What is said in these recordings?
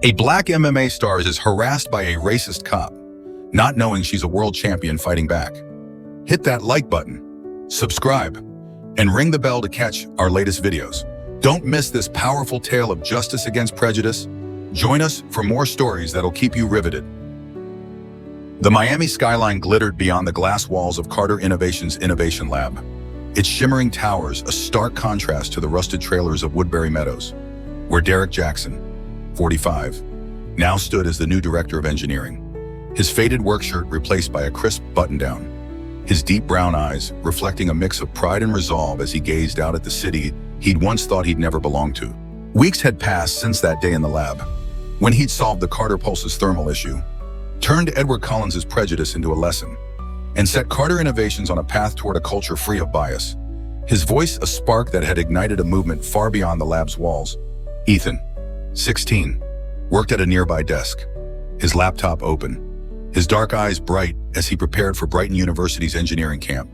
A black MMA star is harassed by a racist cop, not knowing she's a world champion fighting back. Hit that like button, subscribe, and ring the bell to catch our latest videos. Don't miss this powerful tale of justice against prejudice. Join us for more stories that'll keep you riveted. The Miami skyline glittered beyond the glass walls of Carter Innovations' Innovation Lab. Its shimmering towers a stark contrast to the rusted trailers of Woodbury Meadows, where Derek Jackson, 45, now stood as the new director of engineering. His faded work shirt replaced by a crisp button-down. His deep brown eyes reflecting a mix of pride and resolve as he gazed out at the city he'd once thought he'd never belonged to. Weeks had passed since that day in the lab, when he'd solved the Carter Pulse's thermal issue, turned Edward Collins's prejudice into a lesson, and set Carter Innovations on a path toward a culture free of bias. His voice a spark that had ignited a movement far beyond the lab's walls. Ethan, 16, worked at a nearby desk, his laptop open, his dark eyes bright as he prepared for Brighton University's engineering camp,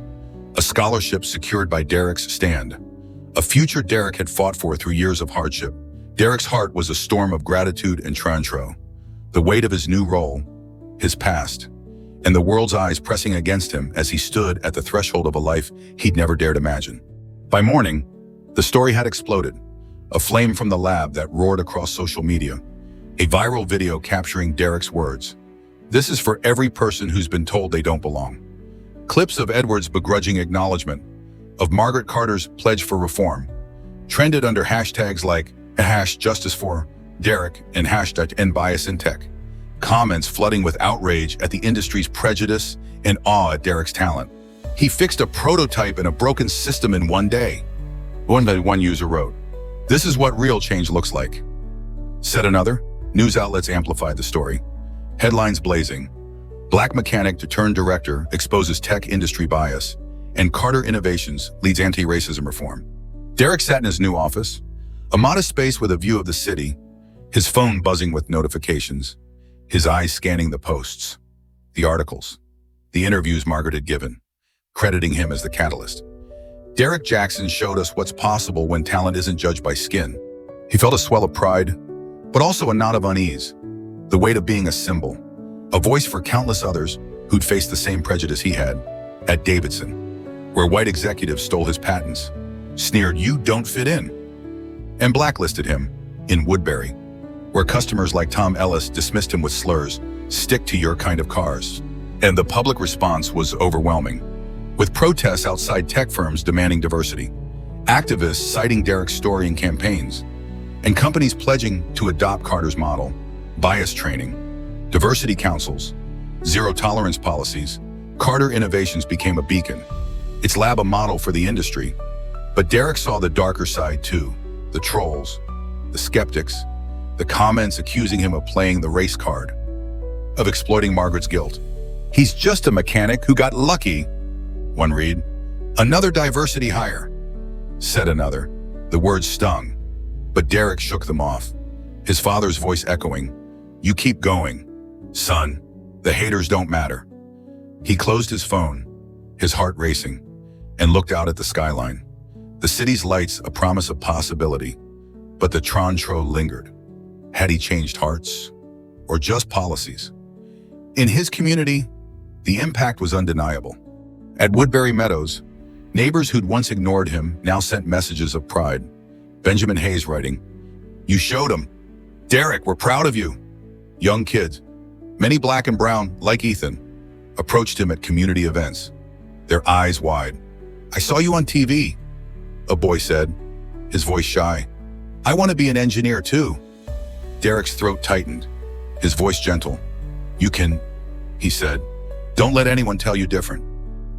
a scholarship secured by Derek's stand, a future Derek had fought for through years of hardship. Derek's heart was a storm of gratitude and trantro, the weight of his new role, his past, and the world's eyes pressing against him as he stood at the threshold of a life he'd never dared imagine. By morning, the story had exploded, a flame from the lab that roared across social media, a viral video capturing Derek's words. "This is for every person who's been told they don't belong." Clips of Edward's begrudging acknowledgement, of Margaret Carter's pledge for reform, trended under hashtags like #Justice for Derek and #End Bias in Tech. Comments flooding with outrage at the industry's prejudice and awe at Derek's talent. "He fixed a prototype in a broken system in one day." One user wrote, "This is what real change looks like." Said another. News outlets amplified the story. Headlines blazing. Black mechanic to turn director exposes tech industry bias, and Carter Innovations leads anti-racism reform. Derek sat in his new office, a modest space with a view of the city, his phone buzzing with notifications, his eyes scanning the posts, the articles, the interviews Margaret had given, crediting him as the catalyst. Derek Jackson showed us what's possible when talent isn't judged by skin. He felt a swell of pride, but also a knot of unease, the weight of being a symbol, a voice for countless others who'd faced the same prejudice he had. At Davidson, where white executives stole his patents, sneered "you don't fit in," and blacklisted him. In Woodbury, where customers like Tom Ellis dismissed him with slurs, "stick to your kind of cars." And the public response was overwhelming, with protests outside tech firms demanding diversity, activists citing Derek's story in campaigns, and companies pledging to adopt Carter's model. Bias training, diversity councils, zero-tolerance policies. Carter Innovations became a beacon, its lab a model for the industry. But Derek saw the darker side too, the trolls, the skeptics, the comments accusing him of playing the race card, of exploiting Margaret's guilt. "He's just a mechanic who got lucky," one read. "Another diversity hire," said another. The words stung, but Derek shook them off, his father's voice echoing, "You keep going, son. The haters don't matter." He closed his phone, his heart racing, and looked out at the skyline. The city's lights a promise of possibility, but the trantro lingered. Had he changed hearts, or just policies? In his community, the impact was undeniable. At Woodbury Meadows, neighbors who'd once ignored him now sent messages of pride. Benjamin Hayes writing, "You showed him. Derek, we're proud of you." Young kids, many black and brown, like Ethan, approached him at community events, their eyes wide. "I saw you on TV," a boy said, his voice shy. "I want to be an engineer too." Derek's throat tightened, his voice gentle. "You can," he said. "Don't let anyone tell you different."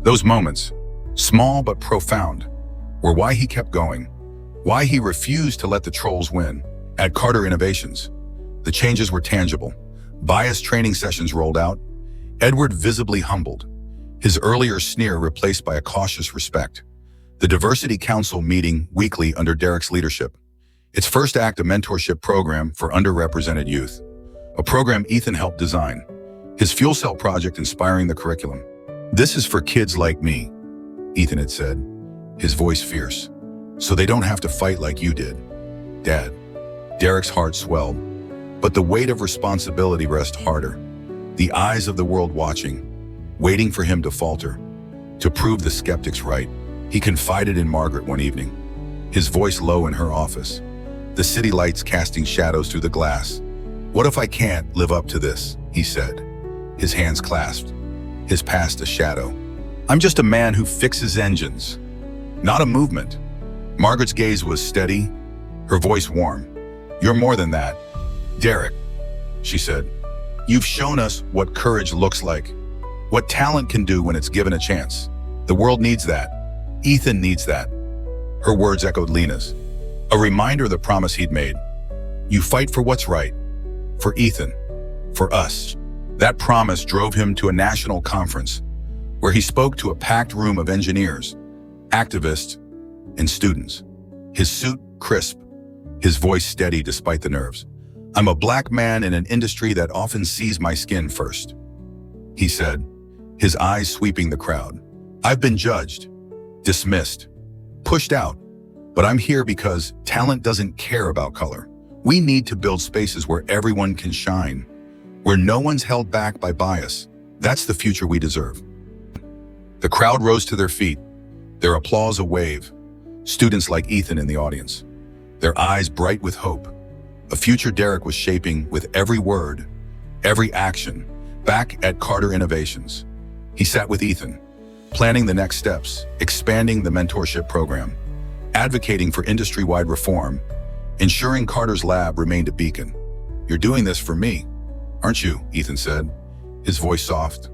Those moments, small but profound, were why he kept going, why he refused to let the trolls win. At Carter Innovations, the changes were tangible. Bias training sessions rolled out, Edward visibly humbled, his earlier sneer replaced by a cautious respect. The Diversity Council meeting weekly under Derek's leadership, its first act a mentorship program for underrepresented youth, a program Ethan helped design, his fuel cell project inspiring the curriculum. "This is for kids like me," Ethan had said, his voice fierce, "so they don't have to fight like you did, Dad." Derek's heart swelled. But the weight of responsibility rests harder. The eyes of the world watching, waiting for him to falter. To prove the skeptics right, he confided in Margaret one evening, his voice low in her office, the city lights casting shadows through the glass. "What if I can't live up to this?" he said, his hands clasped, his past a shadow. "I'm just a man who fixes engines, not a movement." Margaret's gaze was steady, her voice warm. "You're more than that, Derek," she said. "You've shown us what courage looks like, what talent can do when it's given a chance. The world needs that. Ethan needs that." Her words echoed Lena's, a reminder of the promise he'd made. "You fight for what's right, for Ethan, for us." That promise drove him to a national conference where he spoke to a packed room of engineers, activists, and students. His suit crisp, his voice steady despite the nerves. "I'm a black man in an industry that often sees my skin first," he said, his eyes sweeping the crowd. "I've been judged, dismissed, pushed out, but I'm here because talent doesn't care about color. We need to build spaces where everyone can shine, where no one's held back by bias. That's the future we deserve." The crowd rose to their feet, their applause a wave, students like Ethan in the audience, their eyes bright with hope. A future Derek was shaping with every word, every action, back at Carter Innovations. He sat with Ethan, planning the next steps, expanding the mentorship program, advocating for industry-wide reform, ensuring Carter's lab remained a beacon. "You're doing this for me, aren't you?" Ethan said, his voice soft.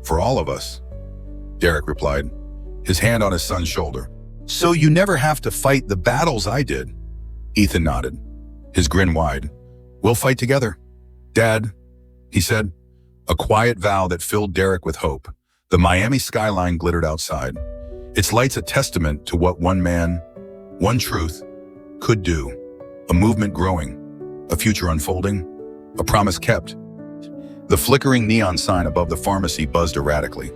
"For all of us," Derek replied, his hand on his son's shoulder. "So you never have to fight the battles I did?" Ethan nodded, his grin wide. "We'll fight together, Dad," he said, a quiet vow that filled Derek with hope. The Miami skyline glittered outside, its lights a testament to what one man, one truth, could do. A movement growing, a future unfolding, a promise kept. The flickering neon sign above the pharmacy buzzed erratically,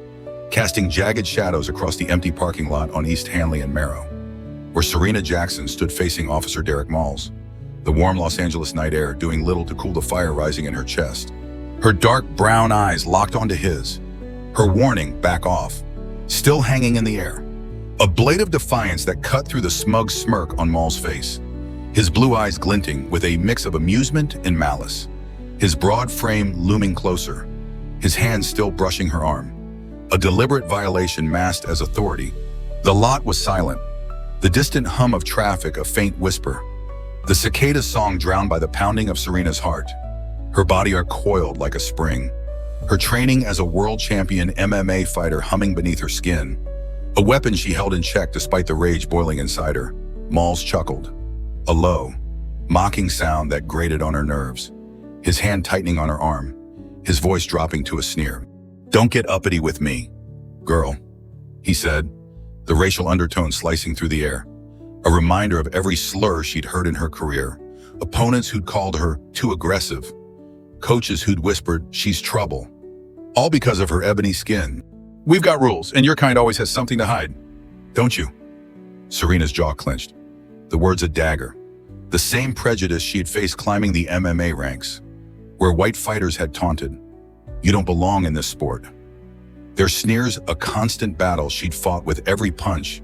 casting jagged shadows across the empty parking lot on East Hanley and Merrow, where Serena Jackson stood facing Officer Derek Mauls, the warm Los Angeles night air doing little to cool the fire rising in her chest. Her dark brown eyes locked onto his, her warning, "Back off," still hanging in the air. A blade of defiance that cut through the smug smirk on Mauls' face, his blue eyes glinting with a mix of amusement and malice, his broad frame looming closer, his hand still brushing her arm. A deliberate violation masked as authority. The lot was silent, the distant hum of traffic a faint whisper, the cicada song drowned by the pounding of Serena's heart. Her body coiled like a spring, her training as a world champion MMA fighter humming beneath her skin, a weapon she held in check despite the rage boiling inside her. Mauls chuckled, a low, mocking sound that grated on her nerves, his hand tightening on her arm, his voice dropping to a sneer. "Don't get uppity with me, girl," he said, the racial undertone slicing through the air, a reminder of every slur she'd heard in her career, opponents who'd called her too aggressive, coaches who'd whispered, "She's trouble," all because of her ebony skin. "We've got rules, and your kind always has something to hide, don't you?" Serena's jaw clenched, the words a dagger, the same prejudice she'd faced climbing the MMA ranks, where white fighters had taunted, "You don't belong in this sport." Their sneers a constant battle she'd fought with every punch,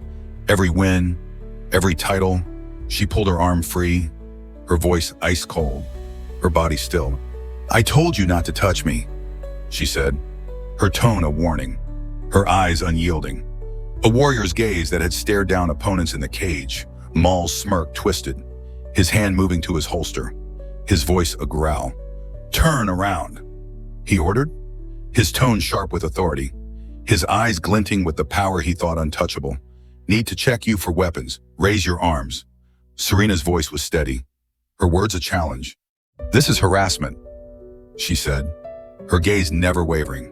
every win, every title. She pulled her arm free, her voice ice cold, her body still. "I told you not to touch me," she said, her tone a warning, her eyes unyielding. A warrior's gaze that had stared down opponents in the cage. Mauls' smirk twisted, his hand moving to his holster, his voice a growl. "Turn around," he ordered, his tone sharp with authority, his eyes glinting with the power he thought untouchable. "Need to check you for weapons. Raise your arms." Serena's voice was steady, her words a challenge. "This is harassment," she said, her gaze never wavering,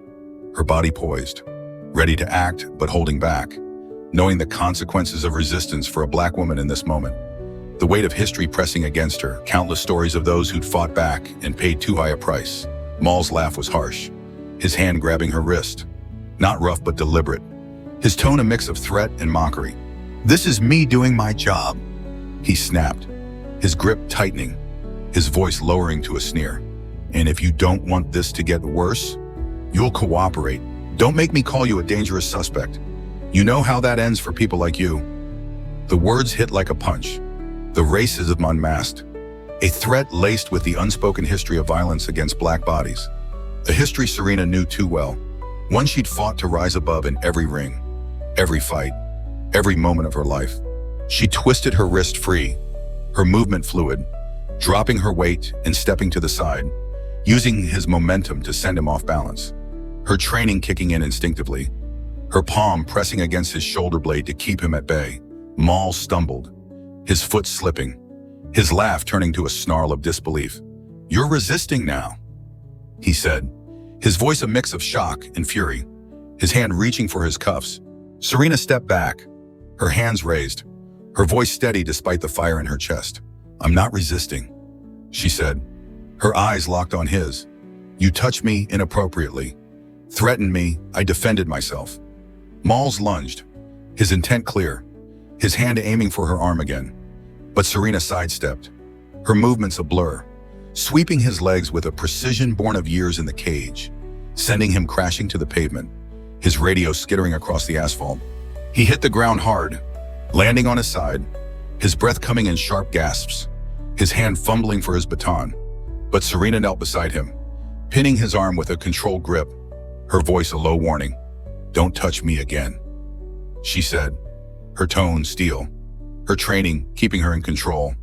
her body poised, ready to act but holding back, knowing the consequences of resistance for a black woman in this moment. The weight of history pressing against her, countless stories of those who'd fought back and paid too high a price. Mauls' laugh was harsh, his hand grabbing her wrist, not rough but deliberate, his tone a mix of threat and mockery. "This is me doing my job," he snapped, his grip tightening, his voice lowering to a sneer. And if you don't want this to get worse, you'll cooperate. Don't make me call you a dangerous suspect. You know how that ends for people like you. The words hit like a punch. The racism unmasked. A threat laced with the unspoken history of violence against black bodies. A history Serena knew too well. One she'd fought to rise above in every ring, every fight, every moment of her life. She twisted her wrist free, her movement fluid, dropping her weight and stepping to the side, using his momentum to send him off balance. Her training kicking in instinctively, her palm pressing against his shoulder blade to keep him at bay. Mauls stumbled, his foot slipping, his laugh turning to a snarl of disbelief. "You're resisting now," he said, his voice a mix of shock and fury, his hand reaching for his cuffs. Serena stepped back, her hands raised, her voice steady despite the fire in her chest. "I'm not resisting," she said, her eyes locked on his. "You touched me inappropriately, threatened me, I defended myself." Mauls lunged, his intent clear, his hand aiming for her arm again. But Serena sidestepped, her movements a blur, sweeping his legs with a precision born of years in the cage, sending him crashing to the pavement, his radio skittering across the asphalt. He hit the ground hard, landing on his side, his breath coming in sharp gasps, his hand fumbling for his baton. But Serena knelt beside him, pinning his arm with a controlled grip, her voice a low warning. "Don't touch me again," she said, her tone steel, her training keeping her in control,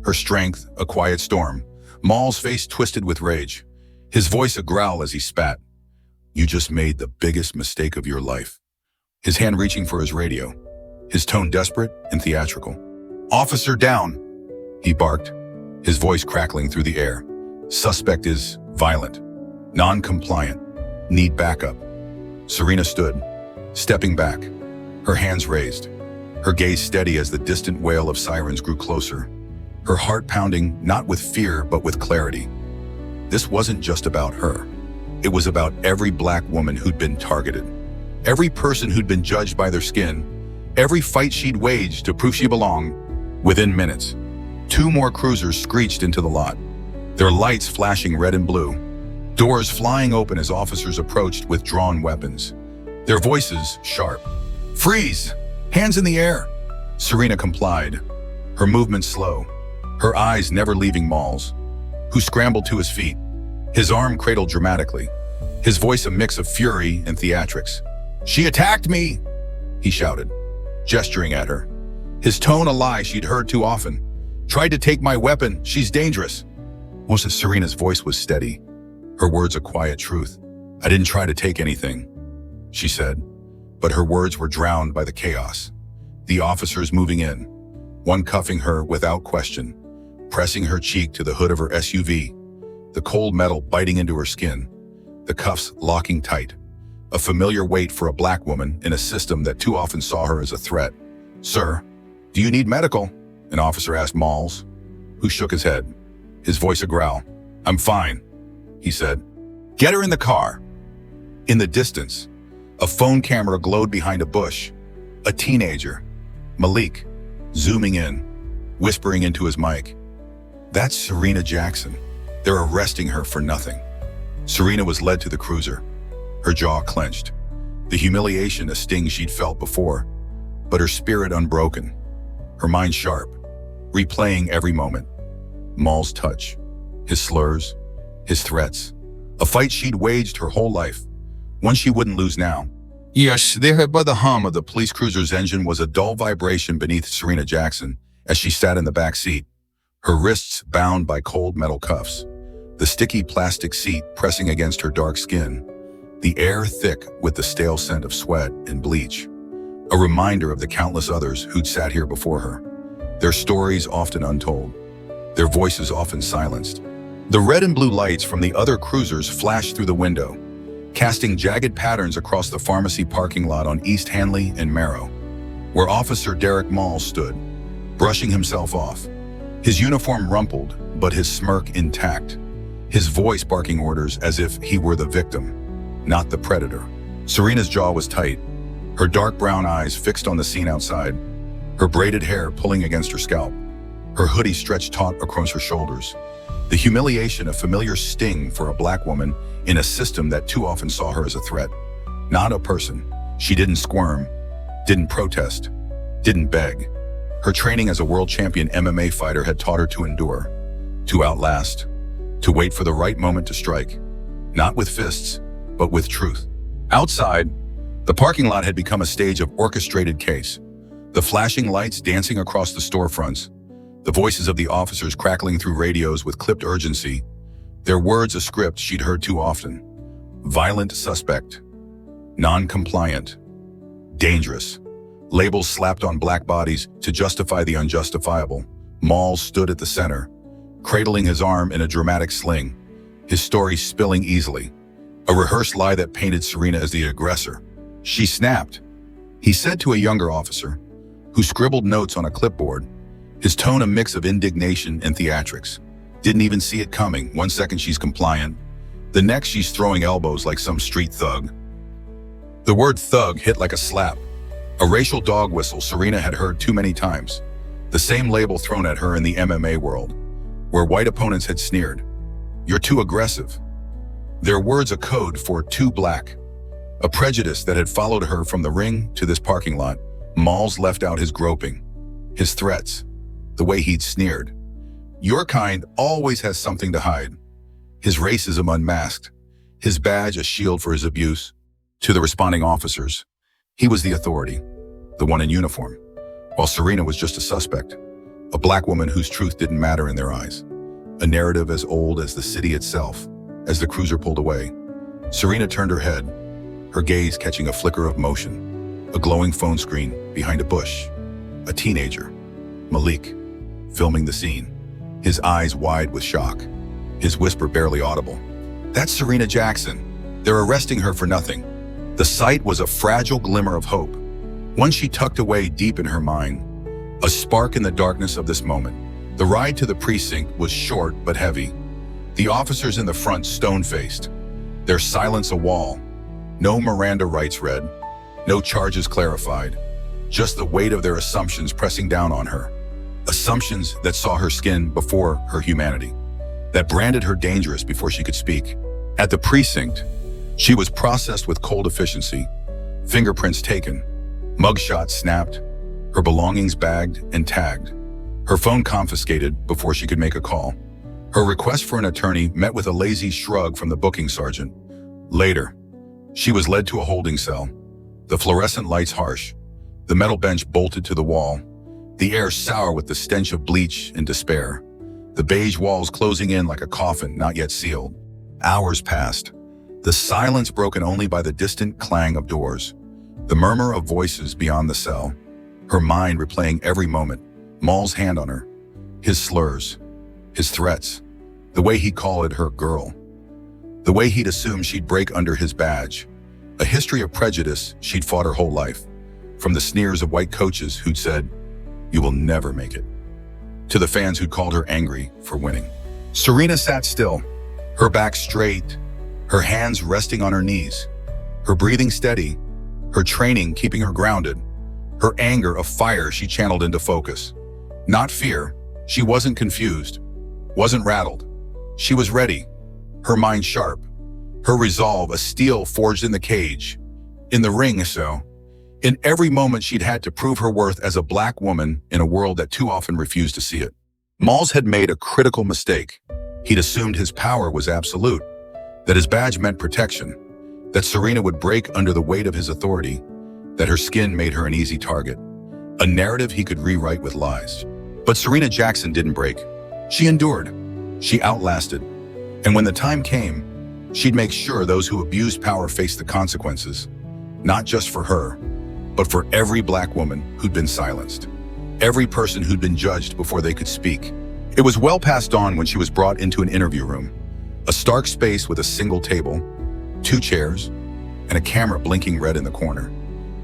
her strength a quiet storm. Mauls' face twisted with rage, his voice a growl as he spat. "You just made the biggest mistake of your life." His hand reaching for his radio, his tone desperate and theatrical. "Officer down," he barked, his voice crackling through the air. "Suspect is violent, non-compliant, need backup." Serena stood, stepping back, her hands raised, her gaze steady as the distant wail of sirens grew closer, her heart pounding not with fear but with clarity. This wasn't just about her. It was about every black woman who'd been targeted, every person who'd been judged by their skin, every fight she'd waged to prove she belonged. Within minutes, 2 more cruisers screeched into the lot, their lights flashing red and blue, doors flying open as officers approached with drawn weapons, their voices sharp. "Freeze! Hands in the air!" Serena complied, her movements slow, her eyes never leaving Mauls, who scrambled to his feet, his arm cradled dramatically, his voice a mix of fury and theatrics. "She attacked me!" he shouted, gesturing at her, his tone a lie she'd heard too often. "Tried to take my weapon, she's dangerous." Most of Serena's voice was steady, her words a quiet truth. "I didn't try to take anything," she said, but her words were drowned by the chaos. The officers moving in, one cuffing her without question, pressing her cheek to the hood of her SUV, the cold metal biting into her skin, the cuffs locking tight, a familiar weight for a black woman in a system that too often saw her as a threat. "Sir, do you need medical?" an officer asked Mauls, who shook his head, his voice a growl. "I'm fine," he said. "Get her in the car." In the distance, a phone camera glowed behind a bush. A teenager, Malik, zooming in, whispering into his mic. "That's Serena Jackson. They're arresting her for nothing." Serena was led to the cruiser, her jaw clenched, the humiliation a sting she'd felt before, but her spirit unbroken, her mind sharp, replaying every moment. Mauls' touch, his slurs, his threats, a fight she'd waged her whole life, one she wouldn't lose now. Yes, there by the hum of the police cruiser's engine was a dull vibration beneath Serena Jackson as she sat in the back seat, her wrists bound by cold metal cuffs, the sticky plastic seat pressing against her dark skin, the air thick with the stale scent of sweat and bleach, a reminder of the countless others who'd sat here before her, their stories often untold, their voices often silenced. The red and blue lights from the other cruisers flashed through the window, casting jagged patterns across the pharmacy parking lot on East Hanley and Merrow, where Officer Derek Mauls stood, brushing himself off, his uniform rumpled but his smirk intact, his voice barking orders as if he were the victim, not the predator. Serena's jaw was tight, her dark brown eyes fixed on the scene outside, her braided hair pulling against her scalp, her hoodie stretched taut across her shoulders. The humiliation, a familiar sting for a black woman in a system that too often saw her as a threat, not a person. She didn't squirm, didn't protest, didn't beg. Her training as a world champion MMA fighter had taught her to endure, to outlast, to wait for the right moment to strike, not with fists, but with truth. Outside, the parking lot had become a stage of orchestrated chaos. The flashing lights dancing across the storefronts, the voices of the officers crackling through radios with clipped urgency, their words a script she'd heard too often. Violent suspect, non-compliant, dangerous. Labels slapped on black bodies to justify the unjustifiable. Mauls stood at the center, cradling his arm in a dramatic sling, his story spilling easily. A rehearsed lie that painted Serena as the aggressor. She snapped. He said to a younger officer, who scribbled notes on a clipboard, his tone a mix of indignation and theatrics. Didn't even see it coming. 1 second she's compliant, the next she's throwing elbows like some street thug. The word thug hit like a slap. A racial dog whistle Serena had heard too many times. The same label thrown at her in the MMA world, where white opponents had sneered. You're too aggressive. Their words a code for too black. A prejudice that had followed her from the ring to this parking lot. Mauls left out his groping, his threats, the way he'd sneered. Your kind always has something to hide. His racism unmasked, his badge a shield for his abuse. To the responding officers, he was the authority, the one in uniform, while Serena was just a suspect, a black woman whose truth didn't matter in their eyes. A narrative as old as the city itself. As the cruiser pulled away, Serena turned her head, her gaze catching a flicker of motion, a glowing phone screen behind a bush. A teenager, Malik, filming the scene, his eyes wide with shock, his whisper barely audible. That's Serena Jackson. They're arresting her for nothing. The sight was a fragile glimmer of hope, one she tucked away deep in her mind, a spark in the darkness of this moment. The ride to the precinct was short but heavy. The officers in the front stone-faced, their silence a wall. No Miranda rights read, no charges clarified, just the weight of their assumptions pressing down on her. Assumptions that saw her skin before her humanity, that branded her dangerous before she could speak. At the precinct, she was processed with cold efficiency, fingerprints taken, mugshots snapped, her belongings bagged and tagged, her phone confiscated before she could make a call. Her request for an attorney met with a lazy shrug from the booking sergeant. Later, she was led to a holding cell, the fluorescent lights harsh, the metal bench bolted to the wall, the air sour with the stench of bleach and despair, the beige walls closing in like a coffin not yet sealed. Hours passed, the silence broken only by the distant clang of doors, the murmur of voices beyond the cell, her mind replaying every moment, Mauls' hand on her, his slurs, his threats, the way he called her girl, the way he'd assumed she'd break under his badge, a history of prejudice she'd fought her whole life, from the sneers of white coaches who'd said, "You will never make it," to the fans who'd called her angry for winning. Serena sat still, her back straight, her hands resting on her knees, her breathing steady, her training keeping her grounded, her anger a fire she channeled into focus. Not fear, she wasn't confused, wasn't rattled. She was ready, her mind sharp, her resolve a steel forged in the cage, in the ring so. In every moment she'd had to prove her worth as a black woman in a world that too often refused to see it. Mauls had made a critical mistake. He'd assumed his power was absolute, that his badge meant protection, that Serena would break under the weight of his authority, that her skin made her an easy target, a narrative he could rewrite with lies. But Serena Jackson didn't break. She endured, she outlasted, and when the time came, she'd make sure those who abused power faced the consequences, not just for her, but for every black woman who'd been silenced, every person who'd been judged before they could speak. It was well past dawn when she was brought into an interview room, a stark space with a single table, 2 chairs, and a camera blinking red in the corner.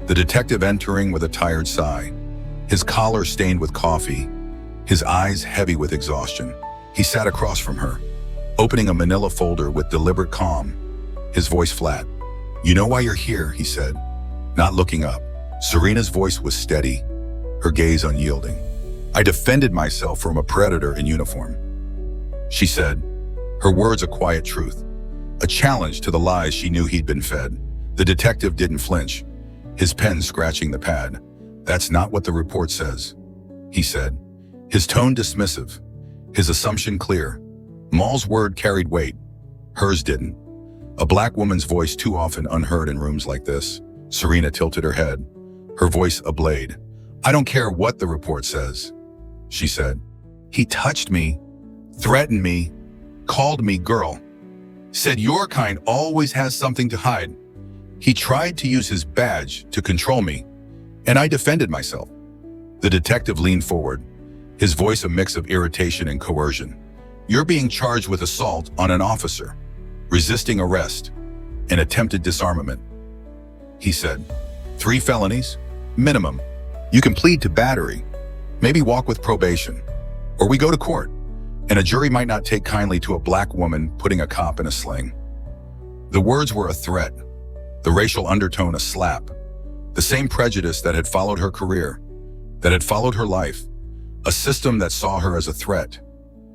The detective entering with a tired sigh, his collar stained with coffee, his eyes heavy with exhaustion. He sat across from her, opening a manila folder with deliberate calm, his voice flat. "You know why you're here," he said, not looking up. Serena's voice was steady, her gaze unyielding. "I defended myself from a predator in uniform. she said, her words a quiet truth, a challenge to the lies she knew he'd been fed. The detective didn't flinch, his pen scratching the pad. "That's not what the report says," he said, his tone dismissive, his assumption clear. Mauls' word carried weight, hers didn't. A black woman's voice too often unheard in rooms like this. Serena tilted her head, her voice ablade. "I don't care what the report says," she said. "He touched me, threatened me, called me girl, said your kind always has something to hide. He tried to use his badge to control me, and I defended myself." The detective leaned forward, his voice a mix of irritation and coercion. "You're being charged with assault on an officer, resisting arrest, and attempted disarmament," he said. "3 felonies, minimum. You can plead to battery, maybe walk with probation, or we go to court, and a jury might not take kindly to a black woman putting a cop in a sling." The words were a threat, the racial undertone a slap, the same prejudice that had followed her career, that had followed her life, a system that saw her as a threat,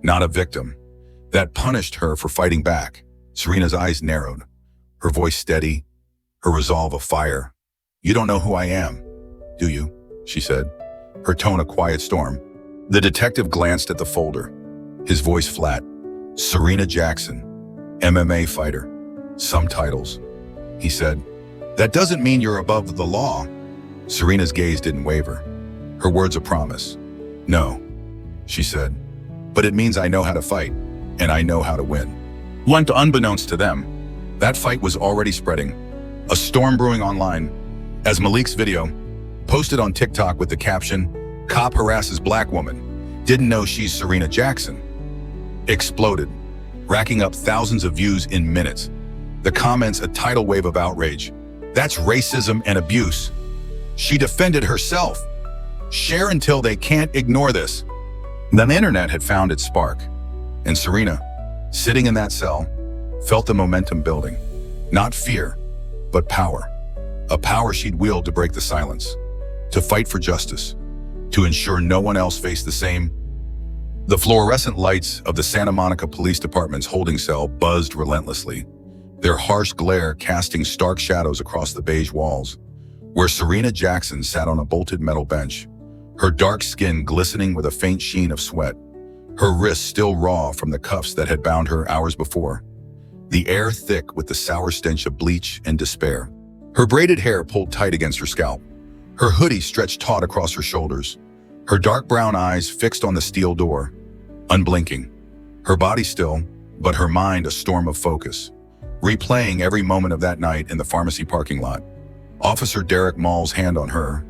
not a victim, that punished her for fighting back. Serena's eyes narrowed, her voice steady, her resolve a fire. "You don't know who I am, do you?" she said, her tone a quiet storm. The detective glanced at the folder, his voice flat. "Serena Jackson, MMA fighter, some titles," he said. "That doesn't mean you're above the law." Serena's gaze didn't waver, her words a promise. "No," she said, "but it means I know how to fight, and I know how to win." Unbeknownst to them, that fight was already spreading, a storm brewing online, as Malik's video, posted on TikTok with the caption, "Cop harasses black woman, didn't know she's Serena Jackson," exploded, racking up thousands of views in minutes. The comments a tidal wave of outrage. "That's racism and abuse. She defended herself. Share until they can't ignore this." The internet had found its spark, and Serena, sitting in that cell, felt the momentum building. Not fear, but power. A power she'd wield to break the silence, to fight for justice, to ensure no one else faced the same. The fluorescent lights of the Santa Monica Police Department's holding cell buzzed relentlessly, their harsh glare casting stark shadows across the beige walls, where Serena Jackson sat on a bolted metal bench, her dark skin glistening with a faint sheen of sweat, her wrists still raw from the cuffs that had bound her hours before, the air thick with the sour stench of bleach and despair. Her braided hair pulled tight against her scalp, her hoodie stretched taut across her shoulders, her dark brown eyes fixed on the steel door, unblinking, her body still, but her mind a storm of focus, replaying every moment of that night in the pharmacy parking lot. Officer Derek Mauls' hand on her,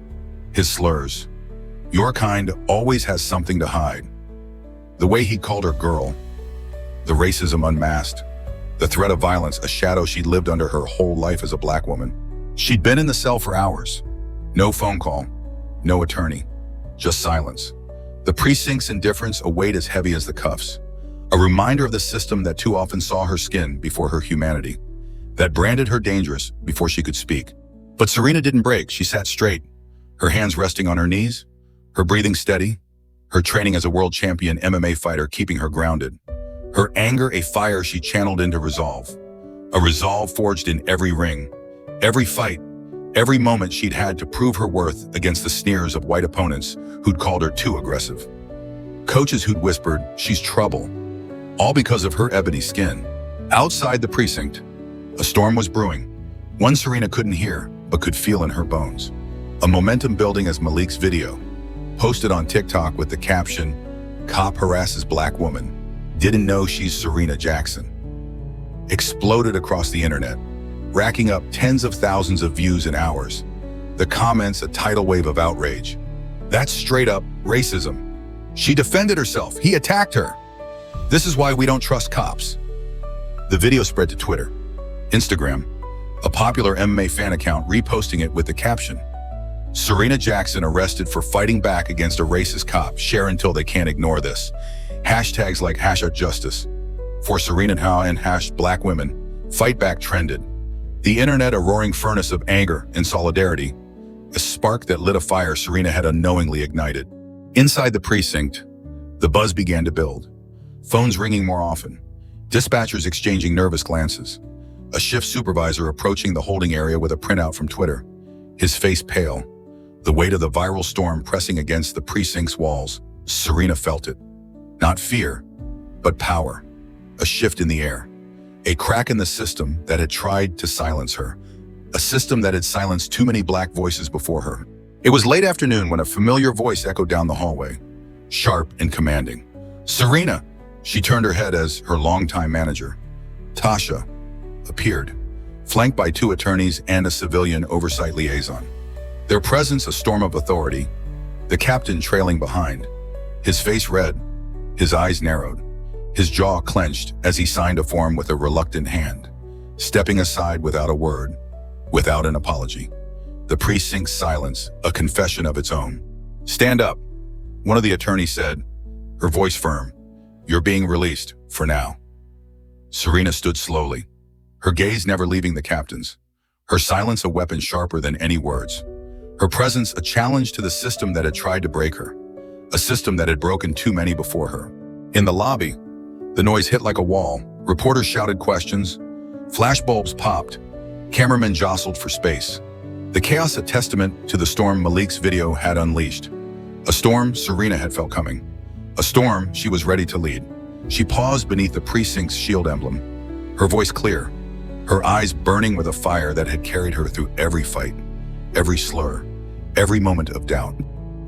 his slurs. "Your kind always has something to hide." The way he called her girl, the racism unmasked, the threat of violence a shadow she'd lived under her whole life as a black woman. She'd been in the cell for hours. No phone call, no attorney, just silence. The precinct's indifference a weight as heavy as the cuffs. A reminder of the system that too often saw her skin before her humanity, that branded her dangerous before she could speak. But Serena didn't break. She sat straight, her hands resting on her knees, her breathing steady, her training as a world champion MMA fighter keeping her grounded. Her anger a fire she channeled into resolve, a resolve forged in every ring, every fight, every moment she'd had to prove her worth against the sneers of white opponents who'd called her too aggressive. Coaches who'd whispered, "She's trouble," all because of her ebony skin. Outside the precinct, a storm was brewing, one Serena couldn't hear but could feel in her bones. A momentum building as Malik's video, posted on TikTok with the caption, "Cop harasses black woman, didn't know she's Serena Jackson," exploded across the internet, racking up tens of thousands of views in hours. The comments a tidal wave of outrage. "That's straight up racism. She defended herself. He attacked her. This is why we don't trust cops." The video spread to Twitter, Instagram, a popular MMA fan account reposting it with the caption, "Serena Jackson arrested for fighting back against a racist cop. Share until they can't ignore this." Hashtags like #justice for Serena and #blackwomen fight back trended. The internet a roaring furnace of anger and solidarity, a spark that lit a fire Serena had unknowingly ignited. Inside the precinct, the buzz began to build. Phones ringing more often. Dispatchers exchanging nervous glances. A shift supervisor approaching the holding area with a printout from Twitter. His face pale. The weight of the viral storm pressing against the precinct's walls. Serena felt it. Not fear, but power. A shift in the air. A crack in the system that had tried to silence her. A system that had silenced too many black voices before her. It was late afternoon when a familiar voice echoed down the hallway, sharp and commanding. Serena! She turned her head as her longtime manager, Tasha, appeared, flanked by 2 attorneys and a civilian oversight liaison. Their presence a storm of authority, the captain trailing behind, his face red, his eyes narrowed, his jaw clenched as he signed a form with a reluctant hand, stepping aside without a word, without an apology. The precinct's silence, a confession of its own. Stand up, one of the attorneys said, her voice firm. You're being released, for now. Serena stood slowly, her gaze never leaving the captain's, her silence a weapon sharper than any words, her presence a challenge to the system that had tried to break her, a system that had broken too many before her. In the lobby, the noise hit like a wall, reporters shouted questions, flashbulbs popped, cameramen jostled for space. The chaos a testament to the storm Malik's video had unleashed. A storm Serena had felt coming. A storm she was ready to lead. She paused beneath the precinct's shield emblem, her voice clear, her eyes burning with a fire that had carried her through every fight, every slur, every moment of doubt.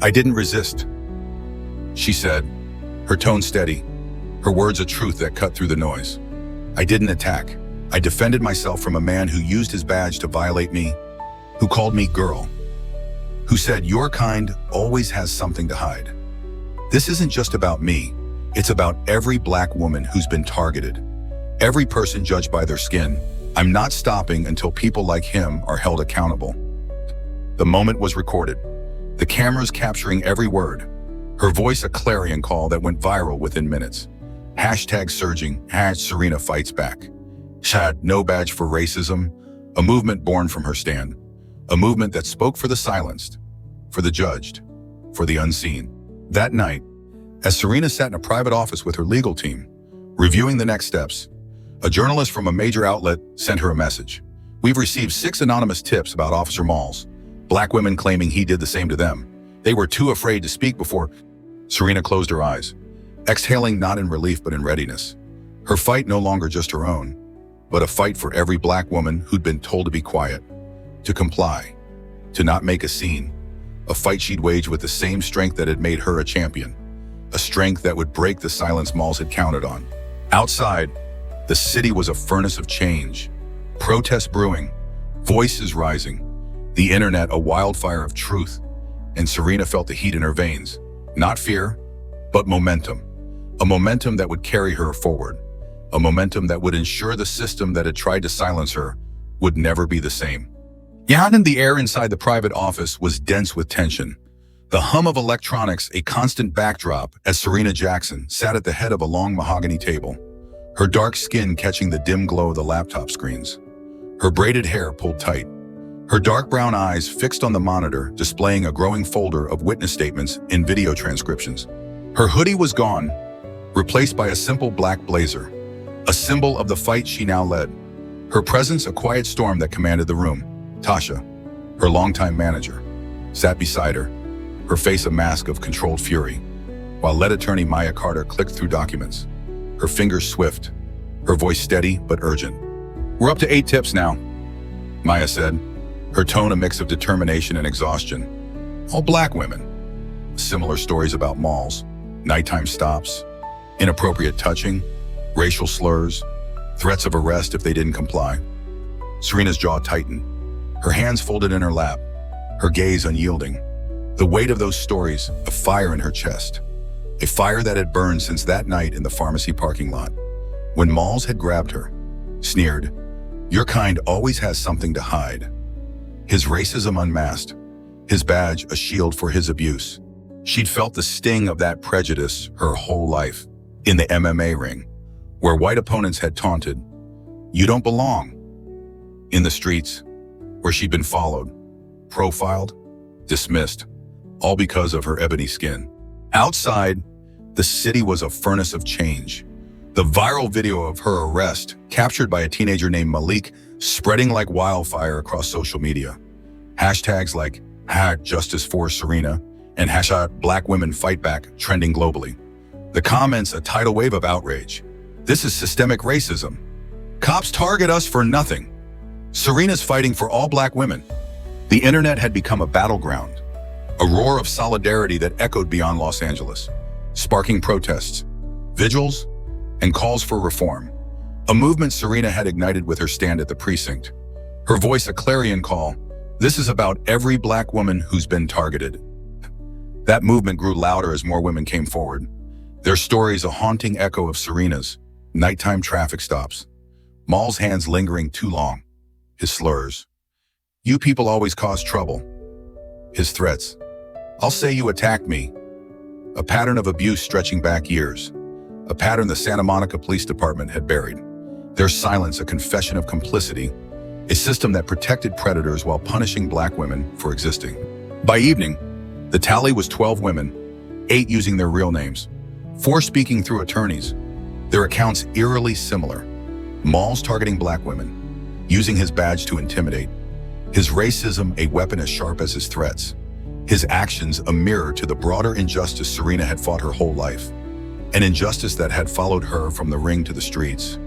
I didn't resist, she said, her tone steady, her words a truth that cut through the noise. I didn't attack. I defended myself from a man who used his badge to violate me, who called me girl, who said your kind always has something to hide. This isn't just about me. It's about every black woman who's been targeted, every person judged by their skin. I'm not stopping until people like him are held accountable. The moment was recorded, the cameras capturing every word, her voice a clarion call that went viral within minutes. Hashtag surging, Serena fights back. Shad, no badge for racism, a movement born from her stand. A movement that spoke for the silenced, for the judged, for the unseen. That night, as Serena sat in a private office with her legal team, reviewing the next steps, a journalist from a major outlet sent her a message. We've received 6 anonymous tips about Officer Mauls, black women claiming he did the same to them. They were too afraid to speak before. Serena closed her eyes, exhaling not in relief but in readiness. Her fight no longer just her own, but a fight for every black woman who'd been told to be quiet, to comply, to not make a scene, a fight she'd wage with the same strength that had made her a champion, a strength that would break the silence Mauls had counted on. Outside, the city was a furnace of change, protests brewing, voices rising, the internet a wildfire of truth, and Serena felt the heat in her veins, not fear, but momentum, a momentum that would carry her forward, a momentum that would ensure the system that had tried to silence her would never be the same. Yet the air inside the private office was dense with tension. The hum of electronics a constant backdrop as Serena Jackson sat at the head of a long mahogany table, her dark skin catching the dim glow of the laptop screens, her braided hair pulled tight, her dark brown eyes fixed on the monitor displaying a growing folder of witness statements and video transcriptions. Her hoodie was gone, replaced by a simple black blazer, a symbol of the fight she now led. Her presence a quiet storm that commanded the room. Tasha, her longtime manager, sat beside her, her face a mask of controlled fury, while lead attorney Maya Carter clicked through documents, her fingers swift, her voice steady but urgent. We're up to 8 tips now, Maya said, her tone a mix of determination and exhaustion. All black women. Similar stories about Mauls, nighttime stops, inappropriate touching, racial slurs, threats of arrest if they didn't comply. Serena's jaw tightened, her hands folded in her lap, her gaze unyielding. The weight of those stories, a fire in her chest, a fire that had burned since that night in the pharmacy parking lot, when Mauls had grabbed her, sneered, "Your kind always has something to hide." His racism unmasked, his badge a shield for his abuse. She'd felt the sting of that prejudice her whole life, in the MMA ring, where white opponents had taunted, "You don't belong." In the streets, where she'd been followed, profiled, dismissed, all because of her ebony skin. Outside, The city was a furnace of change. The viral video of her arrest, captured by a teenager named Malik, spreading like wildfire across social media. Hashtags like #JusticeForSerena and #BlackWomenFightBack trending globally. The comments a tidal wave of outrage. This is systemic racism. Cops target us for nothing. Serena's fighting for all Black women. The internet had become a battleground, a roar of solidarity that echoed beyond Los Angeles, sparking protests, vigils, and calls for reform. A movement Serena had ignited with her stand at the precinct. Her voice a clarion call. This is about every Black woman who's been targeted. That movement grew louder as more women came forward. Their stories a haunting echo of Serena's nighttime traffic stops, Mauls' hands lingering too long, his slurs. You people always cause trouble. His threats. I'll say you attacked me. A pattern of abuse stretching back years. A pattern the Santa Monica Police Department had buried. Their silence a confession of complicity, a system that protected predators while punishing Black women for existing. By evening, the tally was 12 women, 8 using their real names, 4 speaking through attorneys, their accounts eerily similar. Mauls targeting Black women, using his badge to intimidate, his racism a weapon as sharp as his threats, his actions a mirror to the broader injustice Serena had fought her whole life, an injustice that had followed her from the ring to the streets,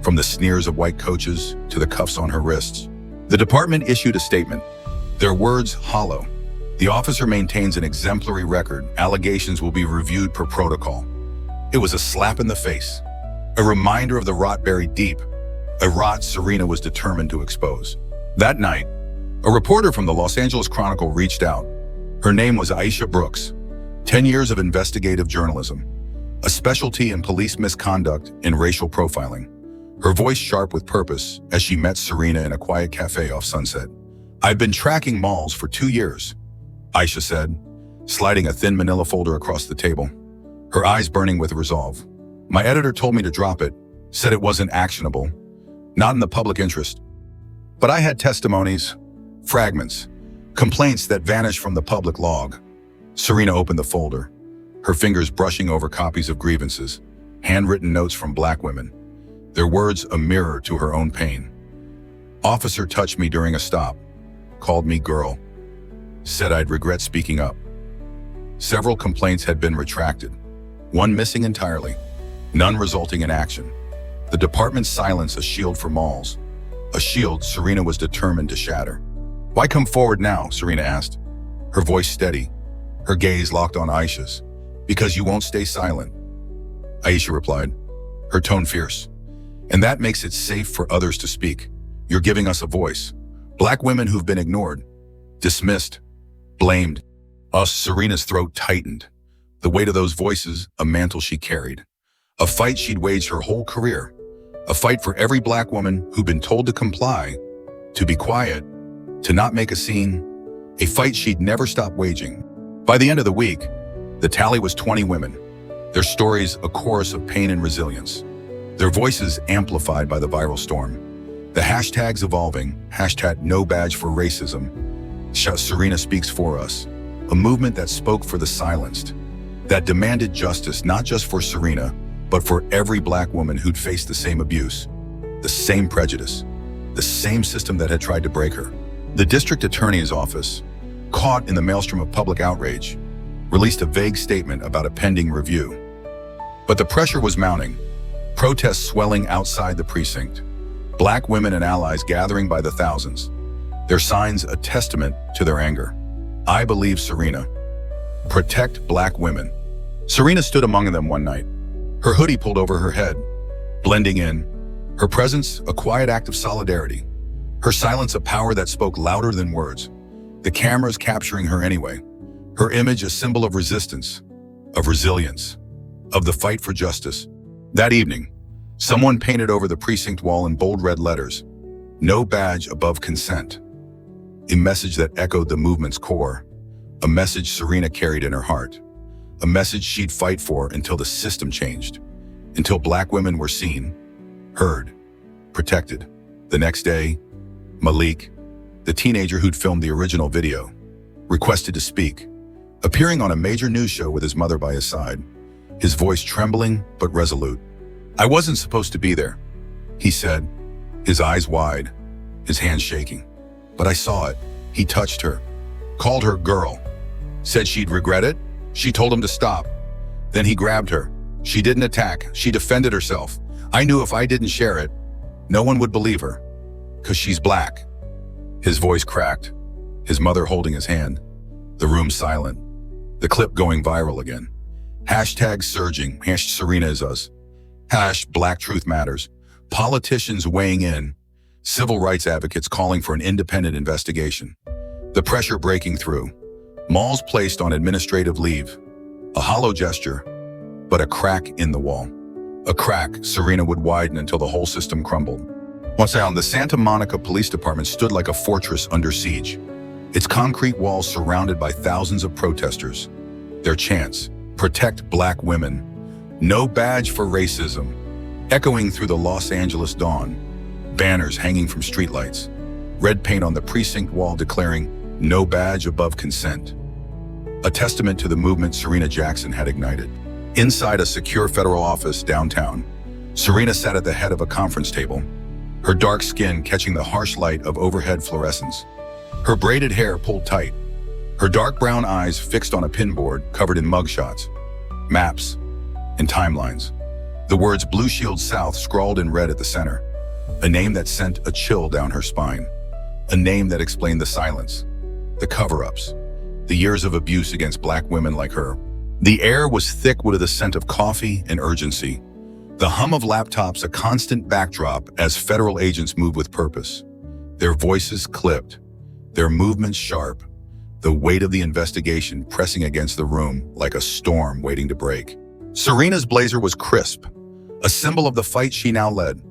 from the sneers of white coaches to the cuffs on her wrists. The department issued a statement, their words hollow. The officer maintains an exemplary record. Allegations will be reviewed per protocol. It was a slap in the face, a reminder of the rot buried deep, a rot Serena was determined to expose. That night, a reporter from the Los Angeles Chronicle reached out. Her name was Aisha Brooks, 10 years of investigative journalism, a specialty in police misconduct and racial profiling. Her voice sharp with purpose as she met Serena in a quiet cafe off Sunset. I've been tracking Mauls for 2 years, Aisha said, sliding a thin manila folder across the table, her eyes burning with resolve. My editor told me to drop it, said it wasn't actionable, not in the public interest. But I had testimonies, fragments, complaints that vanished from the public log. Serena opened the folder, her fingers brushing over copies of grievances, handwritten notes from Black women, their words a mirror to her own pain. Officer touched me during a stop, called me girl, said I'd regret speaking up. Several complaints had been retracted, one missing entirely, none resulting in action. The department's silence a shield for Mauls, a shield Serena was determined to shatter. Why come forward now? Serena asked, her voice steady, her gaze locked on Aisha's. Because you won't stay silent, Aisha replied, her tone fierce. And that makes it safe for others to speak. You're giving us a voice. Black women who've been ignored, dismissed, blamed. Us, Serena's throat tightened. The weight of those voices, a mantle she carried. A fight she'd waged her whole career. A fight for every Black woman who'd been told to comply, to be quiet, to not make a scene. A fight she'd never stop waging. By the end of the week, the tally was 20 women. Their stories a chorus of pain and resilience. Their voices amplified by the viral storm. The hashtags evolving, #NoBadgeForRacism, Serena Speaks For Us, a movement that spoke for the silenced, that demanded justice not just for Serena, but for every Black woman who'd faced the same abuse, the same prejudice, the same system that had tried to break her. The district attorney's office, caught in the maelstrom of public outrage, released a vague statement about a pending review. But the pressure was mounting, protests swelling outside the precinct, Black women and allies gathering by the thousands, their signs a testament to their anger. I believe Serena. Protect Black women. Serena stood among them one night, her hoodie pulled over her head, blending in, her presence a quiet act of solidarity, her silence a power that spoke louder than words, the cameras capturing her anyway, her image a symbol of resistance, of resilience, of the fight for justice. That evening, someone painted over the precinct wall in bold red letters, "No badge above consent," a message that echoed the movement's core, a message Serena carried in her heart, a message she'd fight for until the system changed, until Black women were seen, heard, protected. The next day, Malik, the teenager who'd filmed the original video, requested to speak, appearing on a major news show with his mother by his side. his voice trembling but resolute. "I wasn't supposed to be there," he said, his eyes wide, his hands shaking. "But I saw it." He touched her, called her girl, said she'd regret it. She told him to stop. Then he grabbed her. She didn't attack. She defended herself. "I knew if I didn't share it, no one would believe her. 'Cause she's black." His voice cracked, his mother holding his hand. The room silent. The clip going viral again. Hashtags surging. Serena is us. Black Truth Matters. Politicians weighing in. Civil rights advocates calling for an independent investigation. The pressure breaking through. Mauls placed on administrative leave. A hollow gesture, but a crack in the wall. A crack Serena would widen until the whole system crumbled. Once down, the Santa Monica Police Department stood like a fortress under siege. Its concrete walls surrounded by thousands of protesters. Their chants, "Protect Black women," "No badge for racism," echoing through the Los Angeles dawn. Banners hanging from streetlights. Red paint on the precinct wall declaring, "No badge above consent." A testament to the movement Serena Jackson had ignited. Inside a secure federal office downtown, Serena sat at the head of a conference table, her dark skin catching the harsh light of overhead fluorescence. Her braided hair pulled tight, her dark brown eyes fixed on a pinboard covered in mugshots, maps, and timelines. The words Blue Shield South scrawled in red at the center, a name that sent a chill down her spine, a name that explained the silence, the cover-ups, the years of abuse against Black women like her. The air was thick with the scent of coffee and urgency, the hum of laptops a constant backdrop as federal agents moved with purpose. Their voices clipped, their movements sharp, the weight of the investigation pressing against the room like a storm waiting to break. Serena's blazer was crisp, a symbol of the fight she now led.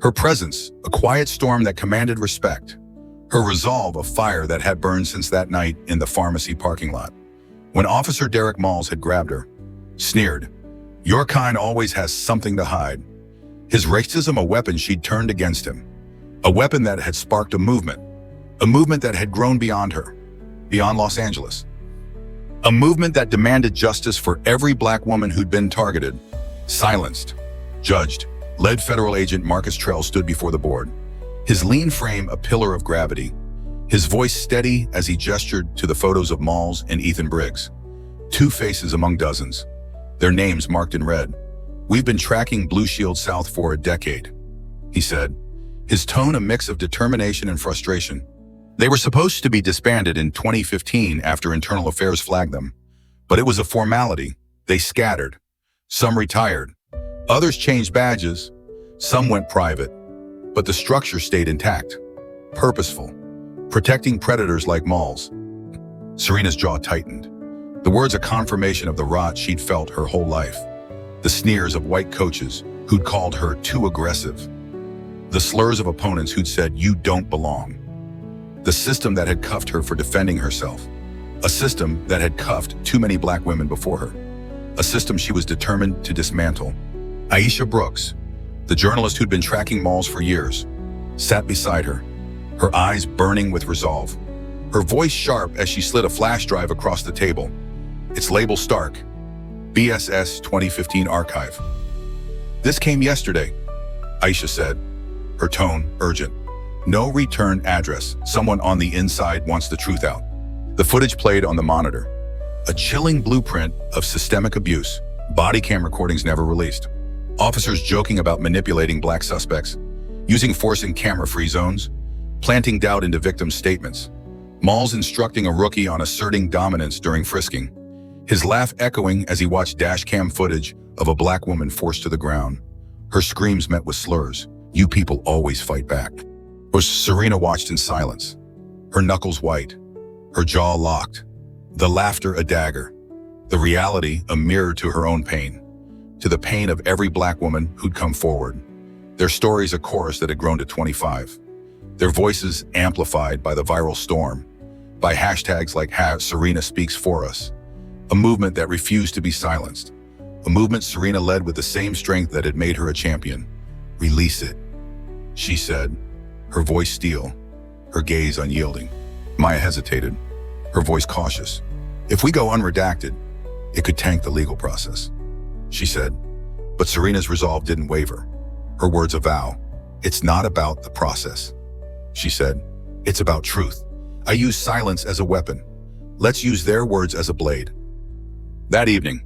Her presence, a quiet storm that commanded respect. Her resolve, a fire that had burned since that night in the pharmacy parking lot. When Officer Derek Mauls had grabbed her, sneered, "Your kind always has something to hide." His racism a weapon she'd turned against him. A weapon that had sparked a movement that had grown beyond her, beyond Los Angeles. A movement that demanded justice for every Black woman who'd been targeted, silenced, judged. Lead federal agent Marcus Trell stood before the board, his lean frame a pillar of gravity, his voice steady as he gestured to the photos of Mauls and Ethan Briggs. Two faces among dozens, their names marked in red. "We've been tracking Blue Shield South for a decade," he said, his tone a mix of determination and frustration. They were supposed to be disbanded in 2015 after Internal Affairs flagged them, but it was a formality. They scattered. Some retired. Others changed badges. Some went private. But the structure stayed intact, purposeful, protecting predators like Mauls. Serena's jaw tightened. The words a confirmation of the rot she'd felt her whole life. The sneers of white coaches who'd called her too aggressive. The slurs of opponents who'd said, "You don't belong." The system that had cuffed her for defending herself. A system that had cuffed too many Black women before her. A system she was determined to dismantle. Aisha Brooks, the journalist who'd been tracking Mauls for years, sat beside her, her eyes burning with resolve, her voice sharp as she slid a flash drive across the table. Its label stark, BSS 2015 archive. "This came yesterday," Aisha said, her tone urgent. "No return address. Someone on the inside wants the truth out." The footage played on the monitor. A chilling blueprint of systemic abuse, body cam recordings never released. Officers joking about manipulating Black suspects, using force in camera-free zones, planting doubt into victims' statements. Mauls instructing a rookie on asserting dominance during frisking, his laugh echoing as he watched dashcam footage of a Black woman forced to the ground. Her screams met with slurs. "You people always fight back." Serena watched in silence, her knuckles white, her jaw locked, the laughter a dagger, the reality a mirror to her own pain, to the pain of every Black woman who'd come forward. Their stories a chorus that had grown to 25. Their voices amplified by the viral storm, by hashtags like #Serena Speaks For Us, a movement that refused to be silenced, a movement Serena led with the same strength that had made her a champion. "Release it," she said, her voice steel, her gaze unyielding. Maya hesitated, her voice cautious. "If we go unredacted, it could tank the legal process." she said. But Serena's resolve didn't waver. Her words a vow. It's not about the process, she said. It's about truth. I use silence as a weapon. Let's use their words as a blade. That evening,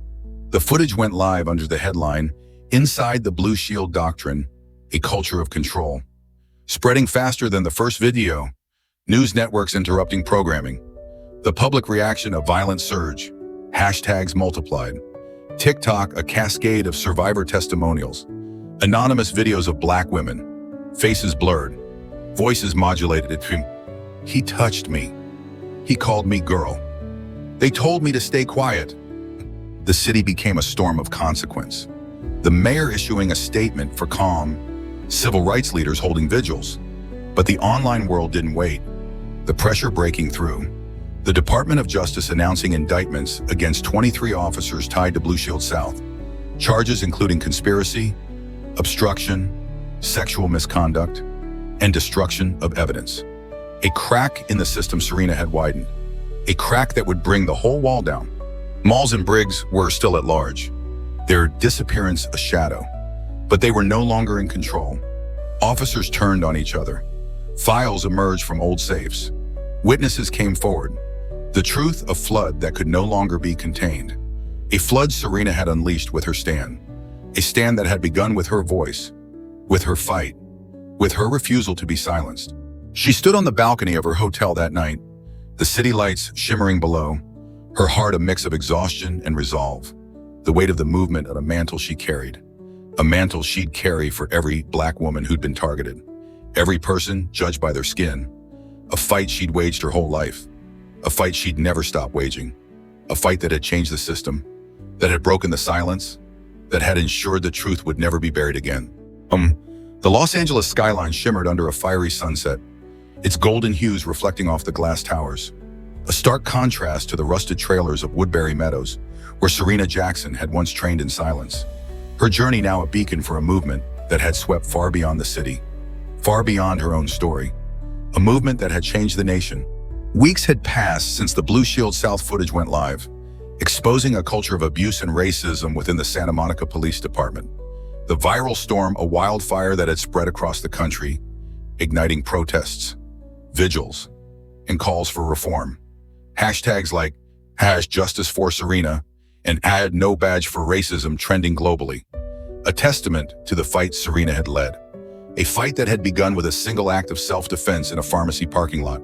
the footage went live under the headline, Inside the Blue Shield Doctrine, a Culture of Control. Spreading faster than the first video, news networks interrupting programming. The public reaction a violent surge, hashtags multiplied. TikTok a cascade of survivor testimonials. Anonymous videos of black women, faces blurred, voices modulated. He touched me. He called me girl. They told me to stay quiet. The city became a storm of consequence. The mayor issuing a statement for calm, civil rights leaders holding vigils. But the online world didn't wait. The pressure breaking through. The Department of Justice announcing indictments against 23 officers tied to Blue Shield South. Charges including conspiracy, obstruction, sexual misconduct, and destruction of evidence. A crack in the system Serena had widened. A crack that would bring the whole wall down. Mauls and Briggs were still at large, their disappearance a shadow, but they were no longer in control. Officers turned on each other. Files emerged from old safes. Witnesses came forward. The truth a flood that could no longer be contained. A flood Serena had unleashed with her stand. A stand that had begun with her voice, with her fight, with her refusal to be silenced. She stood on the balcony of her hotel that night, the city lights shimmering below, her heart a mix of exhaustion and resolve, the weight of the movement on a mantle she carried, a mantle she'd carry for every black woman who'd been targeted, every person judged by their skin, a fight she'd waged her whole life, a fight she'd never stop waging, a fight that had changed the system, that had broken the silence, that had ensured the truth would never be buried again. The Los Angeles skyline shimmered under a fiery sunset, its golden hues reflecting off the glass towers. A stark contrast to the rusted trailers of Woodbury Meadows, where Serena Jackson had once trained in silence. Her journey now a beacon for a movement that had swept far beyond the city, far beyond her own story. A movement that had changed the nation. Weeks had passed since the Blue Shield South footage went live, exposing a culture of abuse and racism within the Santa Monica Police Department. The viral storm, a wildfire that had spread across the country, igniting protests, vigils, and calls for reform. Hashtags like #Justice for Serena and #No Badge for Racism trending globally. A testament to the fight Serena had led. A fight that had begun with a single act of self-defense in a pharmacy parking lot.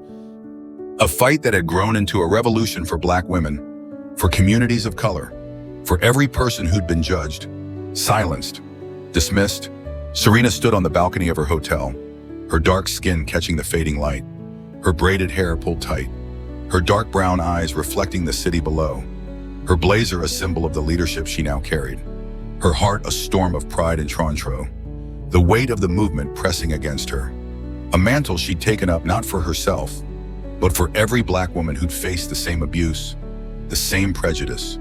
A fight that had grown into a revolution for black women, for communities of color, for every person who'd been judged, silenced, dismissed. Serena stood on the balcony of her hotel, her dark skin catching the fading light, her braided hair pulled tight, her dark brown eyes reflecting the city below, her blazer a symbol of the leadership she now carried, her heart a storm of pride and trantro, the weight of the movement pressing against her, a mantle she'd taken up not for herself, but for every black woman who'd faced the same abuse, the same prejudice,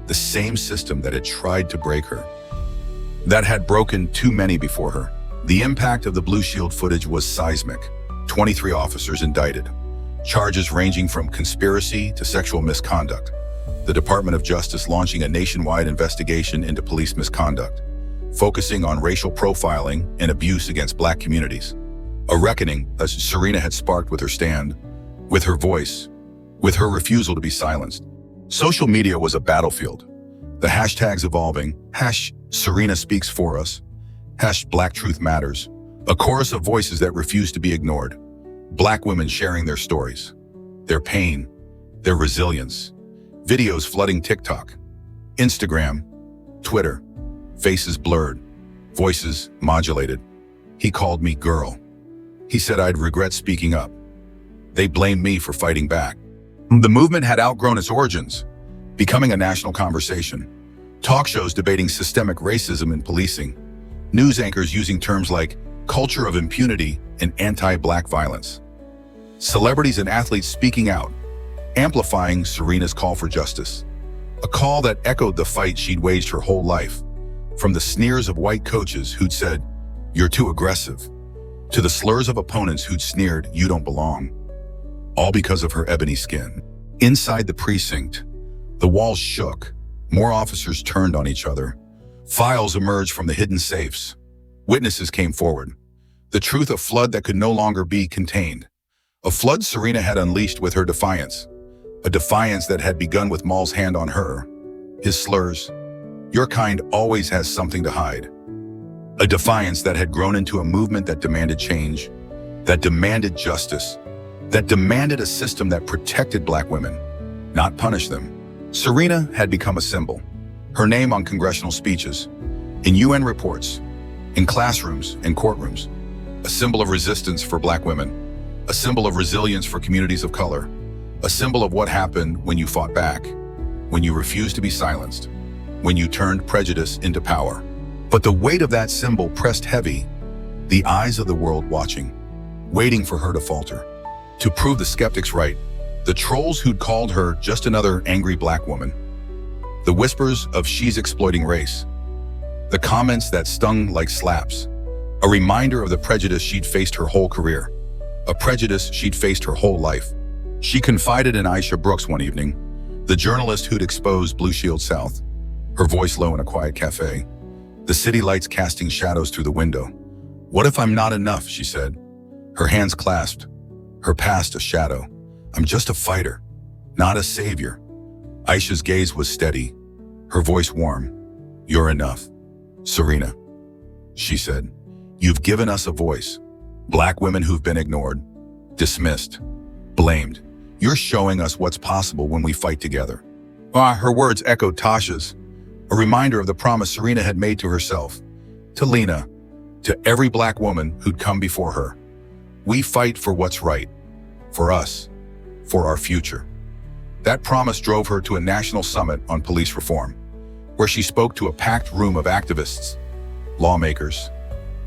the same system that had tried to break her, that had broken too many before her. The impact of the Blue Shield footage was seismic. 23 officers indicted, charges ranging from conspiracy to sexual misconduct. The Department of Justice launching a nationwide investigation into police misconduct, focusing on racial profiling and abuse against black communities. A reckoning that Serena had sparked with her stand, with her voice, with her refusal to be silenced. Social media was a battlefield. The hashtags evolving, #Serena speaks for us, #Black Truth Matters, a chorus of voices that refused to be ignored. Black women sharing their stories, their pain, their resilience. Videos flooding TikTok, Instagram, Twitter, faces blurred, voices modulated. He called me girl. He said I'd regret speaking up. They blamed me for fighting back. The movement had outgrown its origins, becoming a national conversation. Talk shows debating systemic racism in policing. News anchors using terms like culture of impunity and anti-black violence. Celebrities and athletes speaking out, amplifying Serena's call for justice. A call that echoed the fight she'd waged her whole life, from the sneers of white coaches who'd said, "You're too aggressive," to the slurs of opponents who'd sneered, "You don't belong," all because of her ebony skin. Inside the precinct, the walls shook. More officers turned on each other. Files emerged from the hidden safes. Witnesses came forward. The truth of flood that could no longer be contained. A flood Serena had unleashed with her defiance. A defiance that had begun with Mauls' hand on her. His slurs. Your kind always has something to hide. A defiance that had grown into a movement that demanded change, that demanded justice, that demanded a system that protected Black women, not punished them. Serena had become a symbol. Her name on congressional speeches, in UN reports, in classrooms and courtrooms. A symbol of resistance for Black women, a symbol of resilience for communities of color, a symbol of what happened when you fought back, when you refused to be silenced, when you turned prejudice into power. But the weight of that symbol pressed heavy, the eyes of the world watching, waiting for her to falter, to prove the skeptics right, the trolls who'd called her just another angry Black woman, the whispers of she's exploiting race, the comments that stung like slaps, a reminder of the prejudice she'd faced her whole career, a prejudice she'd faced her whole life. She confided in Aisha Brooks one evening, the journalist who'd exposed Blue Shield South, her voice low in a quiet cafe, the city lights casting shadows through the window. What if I'm not enough, she said, her hands clasped, her past a shadow. I'm just a fighter, not a savior. Aisha's gaze was steady, her voice warm. You're enough, Serena, she said. You've given us a voice. Black women who've been ignored, dismissed, blamed. You're showing us what's possible when we fight together. Her words echoed Tasha's, a reminder of the promise Serena had made to herself, to Lena, to every Black woman who'd come before her. We fight for what's right, for us, for our future. That promise drove her to a national summit on police reform, where she spoke to a packed room of activists, lawmakers,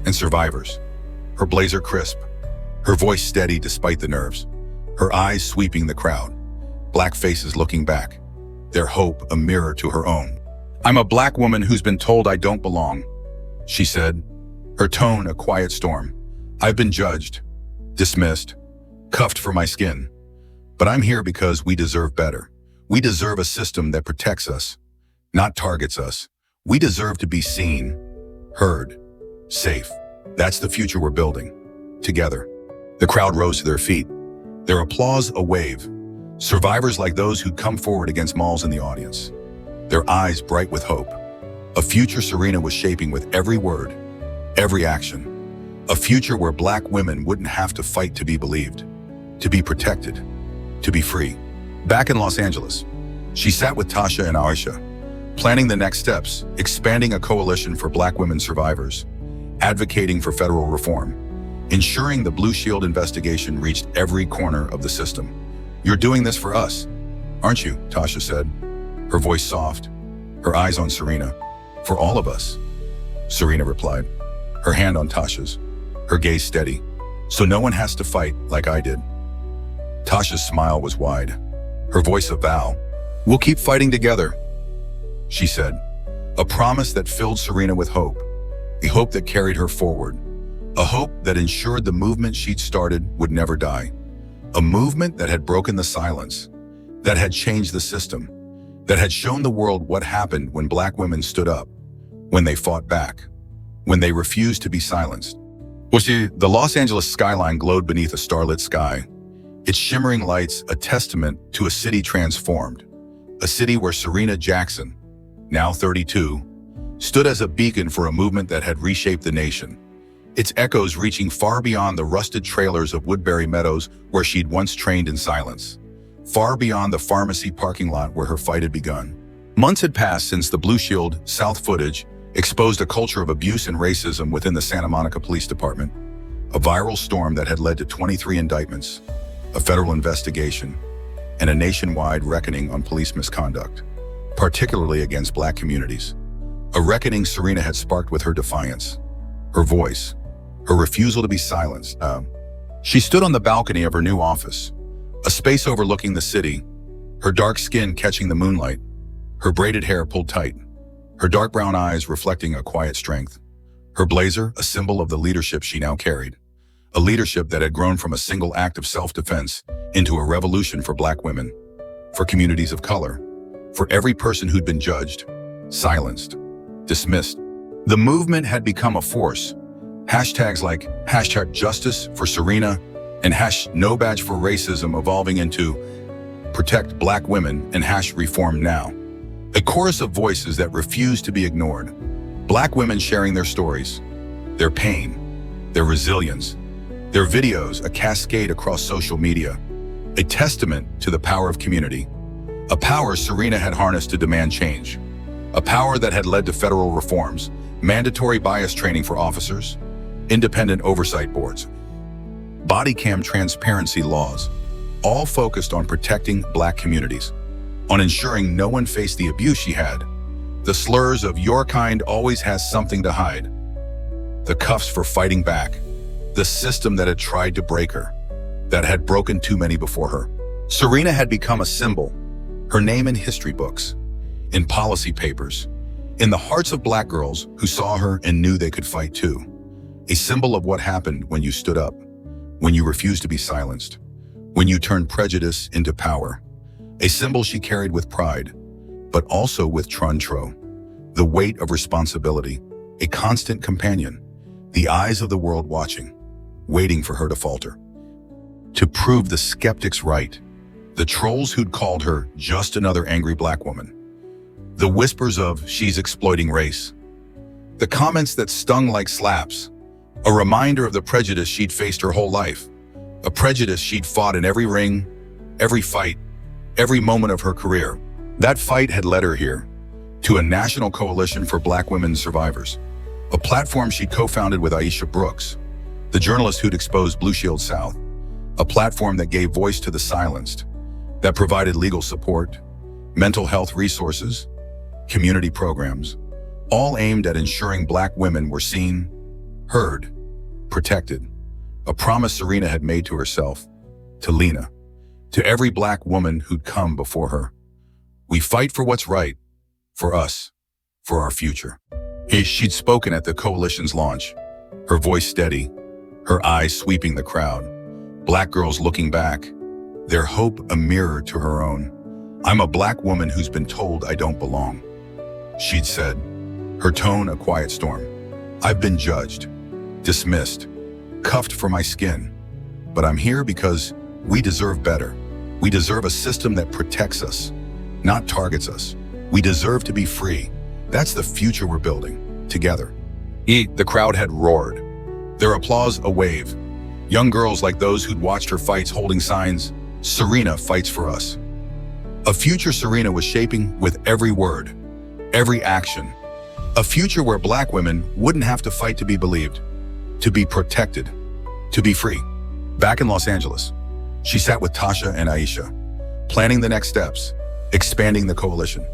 and survivors. Her blazer crisp, her voice steady despite the nerves, her eyes sweeping the crowd, Black faces looking back, their hope a mirror to her own. I'm a Black woman who's been told I don't belong, she said, her tone a quiet storm. I've been judged, dismissed, cuffed for my skin. But I'm here because we deserve better. We deserve a system that protects us, not targets us. We deserve to be seen, heard, safe. That's the future we're building, together. The crowd rose to their feet, their applause a wave. Survivors like those who'd come forward against Mauls in the audience, their eyes bright with hope. A future Serena was shaping with every word, every action. A future where Black women wouldn't have to fight to be believed, to be protected, to be free. Back in Los Angeles, she sat with Tasha and Aisha, planning the next steps, expanding a coalition for Black women survivors, advocating for federal reform, ensuring the Blue Shield investigation reached every corner of the system. You're doing this for us, aren't you? Tasha said, her voice soft, her eyes on Serena. For all of us, Serena replied, her hand on Tasha's, her gaze steady. So no one has to fight like I did. Tasha's smile was wide, her voice a vow. We'll keep fighting together, she said, a promise that filled Serena with hope, a hope that carried her forward, a hope that ensured the movement she'd started would never die, a movement that had broken the silence, that had changed the system, that had shown the world what happened when Black women stood up, when they fought back, when they refused to be silenced. Well, the Los Angeles skyline glowed beneath a starlit sky, its shimmering lights a testament to a city transformed, a city where Serena Jackson, now 32, stood as a beacon for a movement that had reshaped the nation, its echoes reaching far beyond the rusted trailers of Woodbury Meadows where she'd once trained in silence, far beyond the pharmacy parking lot where her fight had begun. Months had passed since the Blue Shield South footage exposed a culture of abuse and racism within the Santa Monica Police Department, a viral storm that had led to 23 indictments, a federal investigation, and a nationwide reckoning on police misconduct, particularly against Black communities. A reckoning Serena had sparked with her defiance, her voice, her refusal to be silenced. She stood on the balcony of her new office, a space overlooking the city, her dark skin catching the moonlight, her braided hair pulled tight, her dark brown eyes reflecting a quiet strength, her blazer a symbol of the leadership she now carried, a leadership that had grown from a single act of self-defense into a revolution for Black women, for communities of color, for every person who'd been judged, silenced, dismissed. The movement had become a force. Hashtags like #Justice for Serena and #No Badge for Racism evolving into Protect Black Women and #Reform Now. A chorus of voices that refuse to be ignored. Black women sharing their stories, their pain, their resilience, their videos, a cascade across social media, a testament to the power of community, a power Serena had harnessed to demand change, a power that had led to federal reforms, mandatory bias training for officers, independent oversight boards, body cam transparency laws, all focused on protecting Black communities, on ensuring no one faced the abuse she had, the slurs of "your kind always has something to hide," the cuffs for fighting back, the system that had tried to break her, that had broken too many before her. Serena had become a symbol, her name in history books, in policy papers, in the hearts of Black girls who saw her and knew they could fight too. A symbol of what happened when you stood up, when you refused to be silenced, when you turned prejudice into power. A symbol she carried with pride, but also with truncho, the weight of responsibility, a constant companion, the eyes of the world watching, waiting for her to falter. To prove the skeptics right, the trolls who'd called her just another angry Black woman, the whispers of "she's exploiting race," the comments that stung like slaps, a reminder of the prejudice she'd faced her whole life, a prejudice she'd fought in every ring, every fight, every moment of her career. That fight had led her here, to a national coalition for Black women survivors, a platform she co-founded with Aisha Brooks, the journalist who'd exposed Blue Shield South, a platform that gave voice to the silenced, that provided legal support, mental health resources, community programs, all aimed at ensuring Black women were seen, heard, protected, a promise Serena had made to herself, to Lena, to every Black woman who'd come before her. We fight for what's right, for us, for our future. She'd spoken at the coalition's launch, her voice steady, her eyes sweeping the crowd, Black girls looking back, their hope a mirror to her own. "I'm a Black woman who's been told I don't belong," she'd said, her tone a quiet storm. "I've been judged, dismissed, cuffed for my skin, but I'm here because we deserve better. We deserve a system that protects us, not targets us. We deserve to be free. That's the future we're building, together." The crowd had roared, their applause a wave. Young girls like those who'd watched her fights holding signs, "Serena fights for us." A future Serena was shaping with every word, every action. A future where Black women wouldn't have to fight to be believed, to be protected, to be free. Back in Los Angeles, she sat with Tasha and Aisha, planning the next steps, expanding the coalition,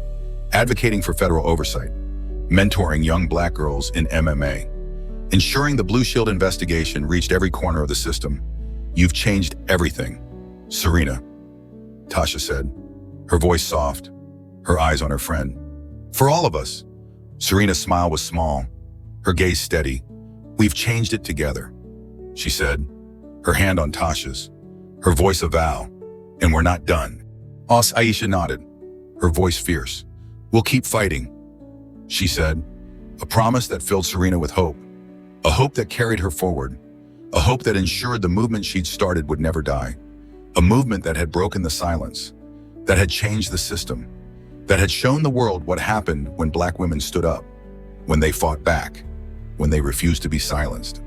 advocating for federal oversight, mentoring young Black girls in MMA, ensuring the Blue Shield investigation reached every corner of the system. "You've changed everything, Serena," Tasha said, her voice soft, her eyes on her friend. "For all of us." Serena's smile was small, her gaze steady. "We've changed it together," she said, her hand on Tasha's, her voice a vow. "And we're not done." Aisha nodded, her voice fierce. "We'll keep fighting," she said, a promise that filled Serena with hope, a hope that carried her forward, a hope that ensured the movement she'd started would never die, a movement that had broken the silence, that had changed the system, that had shown the world what happened when Black women stood up, when they fought back, when they refused to be silenced.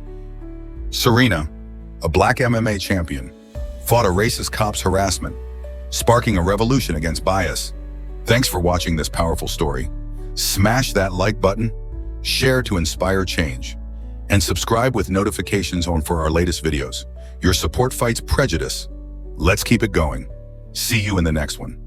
Serena, a Black MMA champion, fought a racist cop's harassment, sparking a revolution against bias. Thanks for watching this powerful story. Smash that like button, share to inspire change, and subscribe with notifications on for our latest videos. Your support fights prejudice. Let's keep it going. See you in the next one.